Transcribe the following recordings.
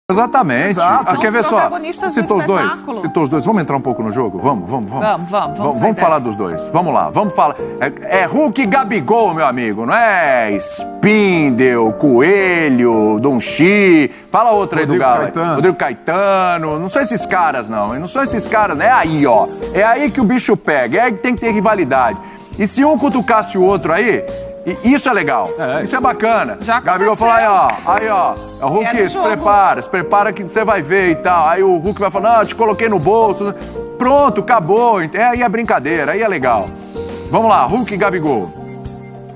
Exatamente. Exato. Quer ver só? Citou os dois. Citou os dois. Vamos entrar um pouco no jogo? Vamos falar dos dois. Vamos lá, vamos falar. É Hulk e Gabigol, meu amigo. Não é Spindel, Coelho, Donchi. Fala outra aí do Galo. Rodrigo Caetano. Não são esses caras, não. Não são esses caras. É aí, ó. É aí que o bicho pega. É aí que tem que ter rivalidade. E se um cutucasse o outro aí... Isso é legal, isso é bacana. Gabigol fala aí, ó, o Hulk, se prepara que você vai ver e tal. Aí o Hulk vai falar, não, te coloquei no bolso. Pronto, acabou. Aí é brincadeira, aí é legal. Vamos lá, Hulk e Gabigol.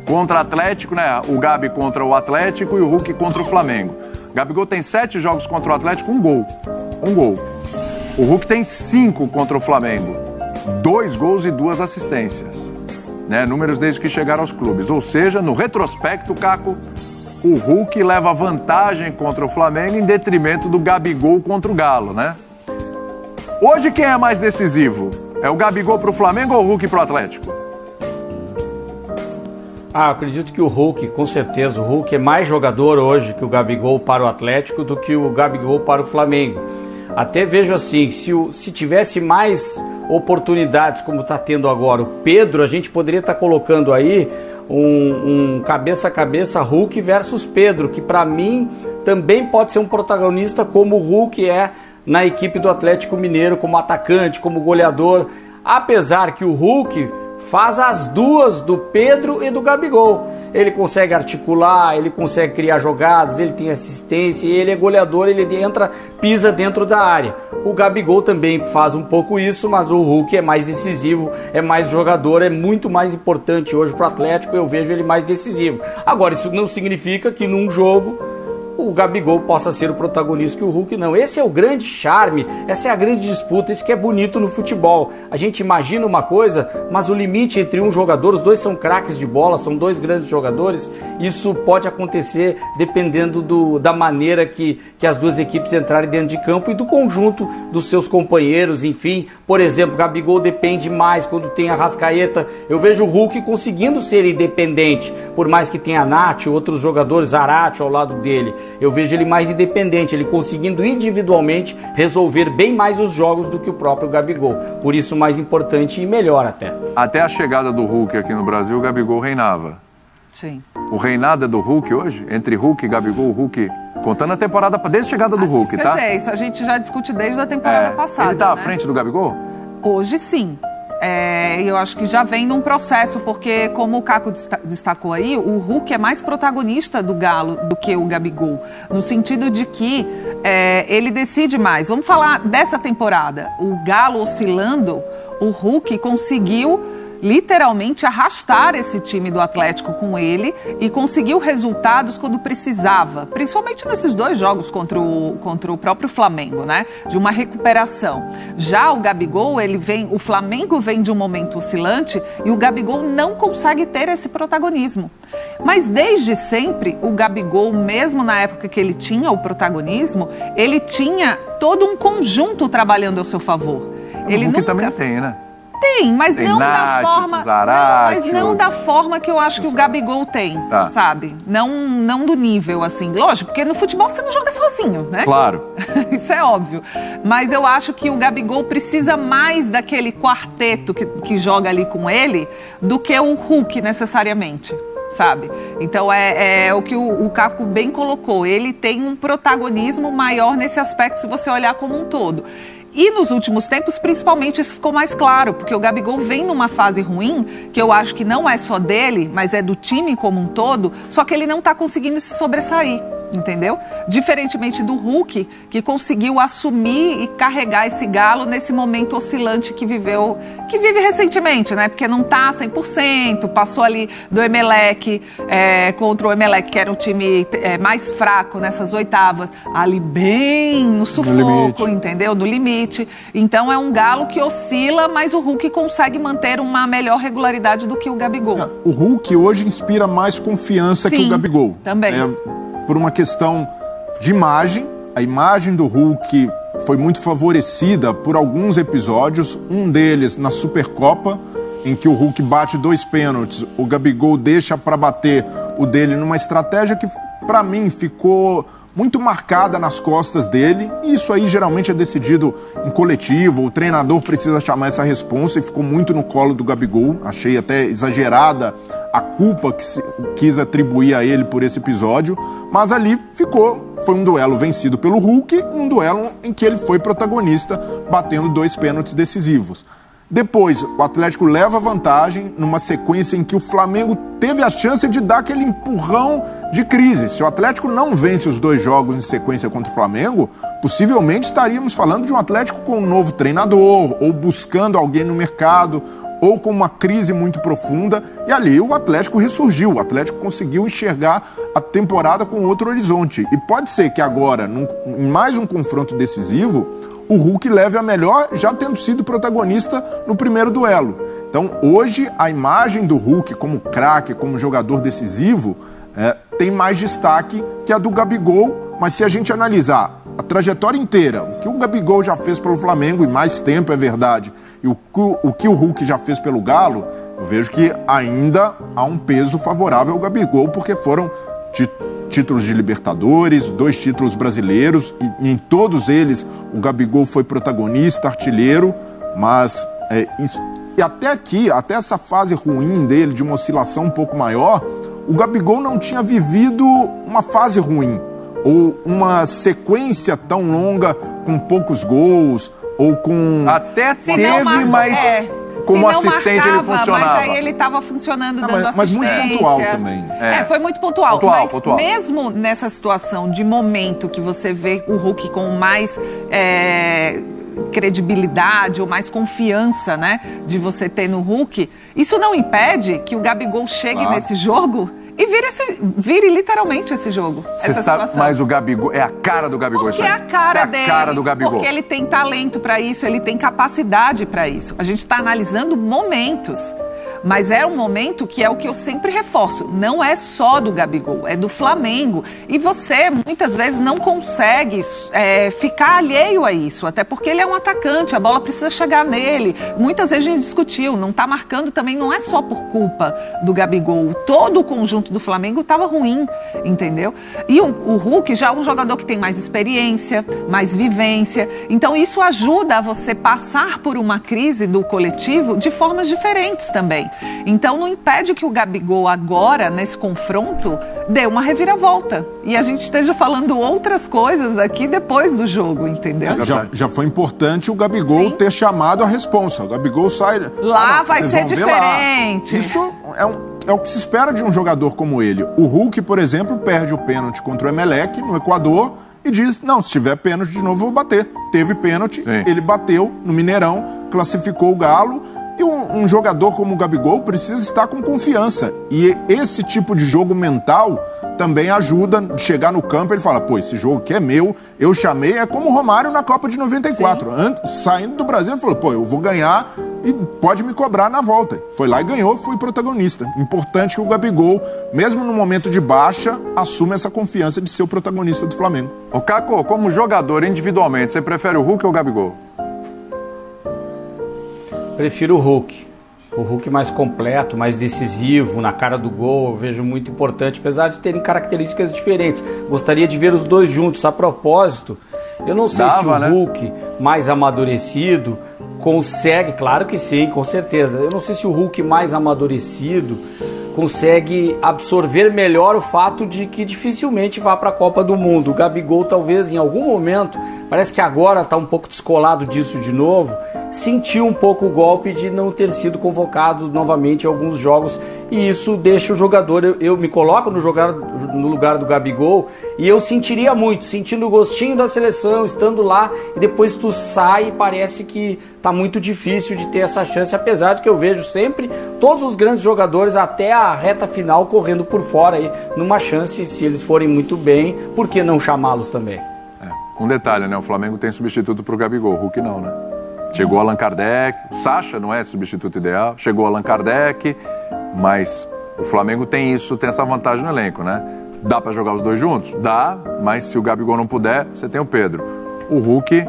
Contra o Atlético, né? O Gabi contra o Atlético e o Hulk contra o Flamengo. O Gabigol tem 7 jogos contra o Atlético, 1 gol. 1 gol. O Hulk tem 5 contra o Flamengo. 2 gols e 2 assistências. Né, números desde que chegaram aos clubes. Ou seja, no retrospecto, Caco, o Hulk leva vantagem contra o Flamengo em detrimento do Gabigol contra o Galo, né? Hoje quem é mais decisivo? É o Gabigol pro Flamengo ou o Hulk pro Atlético? Eu acredito que o Hulk, com certeza, o Hulk é mais jogador hoje que o Gabigol para o Atlético do que o Gabigol para o Flamengo. Até vejo assim, se tivesse mais oportunidades como está tendo agora o Pedro, a gente poderia estar colocando aí um cabeça a cabeça Hulk versus Pedro, que para mim também pode ser um protagonista como o Hulk é na equipe do Atlético Mineiro, como atacante, como goleador, apesar que o Hulk faz as duas do Pedro e do Gabigol. Ele consegue articular, ele consegue criar jogadas, ele tem assistência, ele é goleador, ele pisa dentro da área. O Gabigol também faz um pouco isso, mas o Hulk é mais decisivo, é mais jogador, é muito mais importante hoje para o Atlético, eu vejo ele mais decisivo. Agora, isso não significa que num jogo o Gabigol possa ser o protagonista que o Hulk não. Esse é o grande charme, essa é a grande disputa, isso que é bonito no futebol. A gente imagina uma coisa, mas o limite entre um jogador, os dois são craques de bola, são dois grandes jogadores, isso pode acontecer dependendo da maneira que as duas equipes entrarem dentro de campo e do conjunto dos seus companheiros, enfim. Por exemplo, Gabigol depende mais quando tem a Arrascaeta. Eu vejo o Hulk conseguindo ser independente, por mais que tenha a Nath, outros jogadores, Zarate ao lado dele. Eu vejo ele mais independente, ele conseguindo individualmente resolver bem mais os jogos do que o próprio Gabigol. Por isso, mais importante e melhor até. Até a chegada do Hulk aqui no Brasil, o Gabigol reinava. Sim. O reinado é do Hulk hoje? Entre Hulk e Gabigol, o Hulk... Contando a temporada, desde a chegada do Hulk, tá? Quer dizer, isso a gente já discute desde a temporada passada. Ele tá à frente do Gabigol? Hoje, sim. Eu acho que já vem num processo, porque como o Caco destacou aí, o Hulk é mais protagonista do Galo do que o Gabigol, no sentido de que ele decide mais. Vamos falar dessa temporada. O Galo oscilando, o Hulk conseguiu literalmente arrastar esse time do Atlético com ele e conseguiu resultados quando precisava, principalmente nesses 2 jogos contra o próprio Flamengo, né? De uma recuperação. Já o Gabigol, o Flamengo vem de um momento oscilante e o Gabigol não consegue ter esse protagonismo. Mas desde sempre, o Gabigol, mesmo na época que ele tinha o protagonismo, ele tinha todo um conjunto trabalhando ao seu favor. Ele nunca... também tem, né? Tem, mas tem não Nath, da forma. Zarate, mas não da forma que eu acho que o Gabigol tem, sabe? Não do nível, assim. Lógico, porque no futebol você não joga sozinho, né? Claro. Isso é óbvio. Mas eu acho que o Gabigol precisa mais daquele quarteto que joga ali com ele do que o Hulk, necessariamente. Sabe? Então é o que o Caco bem colocou. Ele tem um protagonismo maior nesse aspecto, se você olhar como um todo. E nos últimos tempos, principalmente, isso ficou mais claro, porque o Gabigol vem numa fase ruim, que eu acho que não é só dele, mas é do time como um todo, só que ele não está conseguindo se sobressair. Entendeu? Diferentemente do Hulk, que conseguiu assumir e carregar esse Galo nesse momento oscilante que vive recentemente, né? Porque não tá 100%, passou ali do Emelec contra o Emelec, que era um time mais fraco nessas oitavas, ali bem no sufoco, entendeu? No limite. Então é um Galo que oscila, mas o Hulk consegue manter uma melhor regularidade do que o Gabigol. O Hulk hoje inspira mais confiança que o Gabigol. Também. Por uma questão de imagem, a imagem do Hulk foi muito favorecida por alguns episódios, um deles na Supercopa, em que o Hulk bate 2 pênaltis, o Gabigol deixa para bater o dele numa estratégia que, para mim, ficou muito marcada nas costas dele, e isso aí geralmente é decidido em coletivo, o treinador precisa chamar essa responsa, e ficou muito no colo do Gabigol. Achei até exagerada a culpa que se quis atribuir a ele por esse episódio, mas ali foi um duelo vencido pelo Hulk, um duelo em que ele foi protagonista, batendo 2 pênaltis decisivos. Depois, o Atlético leva vantagem numa sequência em que o Flamengo teve a chance de dar aquele empurrão de crise. Se o Atlético não vence os 2 jogos em sequência contra o Flamengo, possivelmente estaríamos falando de um Atlético com um novo treinador, ou buscando alguém no mercado, ou com uma crise muito profunda. E ali o Atlético ressurgiu, o Atlético conseguiu enxergar a temporada com outro horizonte. E pode ser que agora, em mais um confronto decisivo, o Hulk leve a melhor, já tendo sido protagonista no primeiro duelo. Então, hoje, a imagem do Hulk como craque, como jogador decisivo, tem mais destaque que a do Gabigol, mas se a gente analisar a trajetória inteira, o que o Gabigol já fez pelo Flamengo, e mais tempo é verdade, e o que o Hulk já fez pelo Galo, eu vejo que ainda há um peso favorável ao Gabigol, porque foram títulos de Libertadores, 2 títulos brasileiros, e em todos eles o Gabigol foi protagonista, artilheiro, mas e até aqui, até essa fase ruim dele, de uma oscilação um pouco maior, o Gabigol não tinha vivido uma fase ruim, ou uma sequência tão longa, com poucos gols, ou com... Até teve, mas... Como assistente ele funcionava. Mas aí ele estava funcionando, dando assistência. Mas muito pontual também. Foi muito pontual. Pontual. Mesmo nessa situação de momento que você vê o Hulk com mais credibilidade ou mais confiança, né, de você ter no Hulk, isso não impede que o Gabigol chegue nesse jogo e vire literalmente esse jogo. Você sabe, mas o Gabigol é a cara do Gabigol. Porque é a cara dele. É a cara do Gabigol. Porque ele tem talento para isso, ele tem capacidade para isso. A gente está analisando momentos. Mas é um momento que é o que eu sempre reforço. Não é só do Gabigol, é do Flamengo. E você, muitas vezes, não consegue ficar alheio a isso. Até porque ele é um atacante, a bola precisa chegar nele. Muitas vezes a gente discutiu, não está marcando também, não é só por culpa do Gabigol. Todo o conjunto do Flamengo estava ruim, entendeu? E o Hulk já é um jogador que tem mais experiência, mais vivência. Então isso ajuda a você passar por uma crise do coletivo de formas diferentes também. Então não impede que o Gabigol agora, nesse confronto, dê uma reviravolta. E a gente esteja falando outras coisas aqui depois do jogo, entendeu? Já foi importante o Gabigol ter chamado a responsa. O Gabigol sai... Lá vai ser diferente. Isso é o que se espera de um jogador como ele. O Hulk, por exemplo, perde o pênalti contra o Emelec, no Equador, e diz, não, se tiver pênalti de novo, eu vou bater. Teve pênalti, ele bateu no Mineirão, classificou o Galo. E um jogador como o Gabigol precisa estar com confiança. E esse tipo de jogo mental também ajuda a chegar no campo e ele fala, pô, esse jogo aqui é meu, eu chamei, é como o Romário na Copa de 94. Saindo do Brasil, ele falou, pô, eu vou ganhar e pode me cobrar na volta. Foi lá e ganhou, fui protagonista. Importante que o Gabigol, mesmo no momento de baixa, assuma essa confiança de ser o protagonista do Flamengo. Ô Caco, como jogador individualmente, você prefere o Hulk ou o Gabigol? Prefiro o Hulk. O Hulk mais completo, mais decisivo, na cara do gol, eu vejo muito importante, apesar de terem características diferentes. Gostaria de ver os dois juntos. A propósito, eu não sei se o Hulk mais amadurecido consegue, claro que sim, com certeza. Eu não sei se o Hulk mais amadurecido consegue absorver melhor o fato de que dificilmente vá para a Copa do Mundo. O Gabigol talvez em algum momento, parece que agora está um pouco descolado disso de novo, sentiu um pouco o golpe de não ter sido convocado novamente em alguns jogos e isso deixa o jogador, eu me coloco no lugar do Gabigol e eu sentiria muito, sentindo o gostinho da seleção, estando lá e depois tu sai e parece que tá muito difícil de ter essa chance, apesar de que eu vejo sempre todos os grandes jogadores até a reta final correndo por fora aí, numa chance, se eles forem muito bem, por que não chamá-los também? Um detalhe, né? O Flamengo tem substituto pro Gabigol, o Hulk não, né? Chegou Allan Kardec, o Sacha não é substituto ideal, chegou Allan Kardec, mas o Flamengo tem essa vantagem no elenco, né? Dá para jogar os dois juntos? Dá, mas se o Gabigol não puder, você tem o Pedro. O Hulk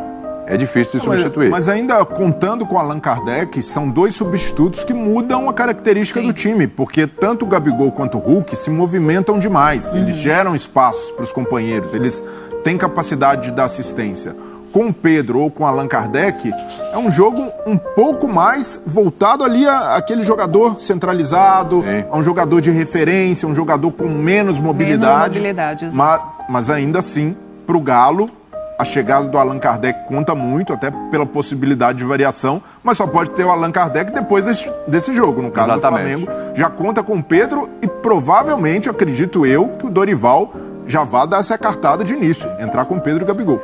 É difícil de substituir. Mas ainda contando com o Allan Kardec, são 2 substitutos que mudam a característica do time, porque tanto o Gabigol quanto o Hulk se movimentam demais, eles geram espaços para os companheiros, eles têm capacidade de dar assistência. Com o Pedro ou com o Allan Kardec, é um jogo um pouco mais voltado ali àquele jogador centralizado, a um jogador de referência, um jogador com menos mobilidade. Mas ainda assim, para o Galo, a chegada do Allan Kardec conta muito, até pela possibilidade de variação, mas só pode ter o Allan Kardec depois desse jogo. No caso do Flamengo, já conta com o Pedro e provavelmente, acredito eu, que o Dorival já vai dar essa cartada de início, entrar com Pedro e Gabigol.